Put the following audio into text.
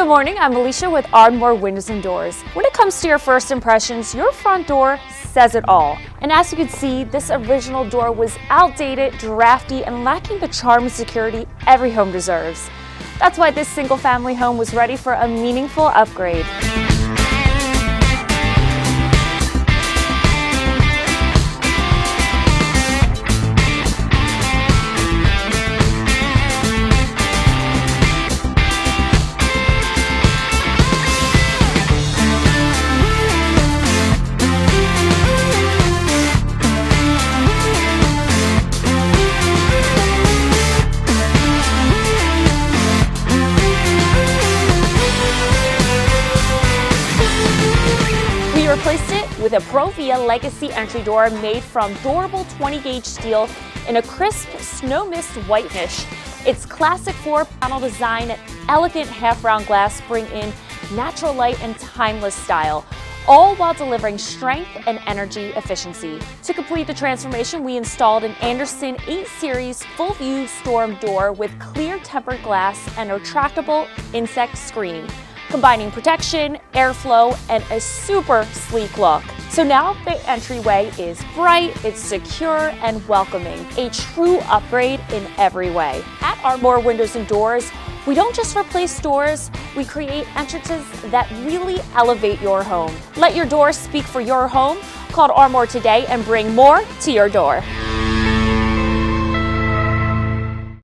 Good morning, I'm Alicia with ARDMOR Windows and Doors. When it comes to your first impressions, your front door says it all. And as you can see, this original door was outdated, drafty, and lacking the charm and security every home deserves. That's why this single-family home was ready for a meaningful upgrade. We replaced it with a ProVia legacy entry door made from durable 20-gauge steel in a crisp snow mist white finish. Its classic floor-panel design and elegant half-round glass bring in natural light and timeless style, all while delivering strength and energy efficiency. To complete the transformation, we installed an Andersen 8 Series full-view storm door with clear tempered glass and a retractable insect screen, combining protection, airflow, and a super sleek look. So now the entryway is bright, it's secure, and welcoming, a true upgrade in every way. At ARDMOR Windows and Doors, we don't just replace doors, we create entrances that really elevate your home. Let your doors speak for your home. Call ARDMOR today and bring more to your door.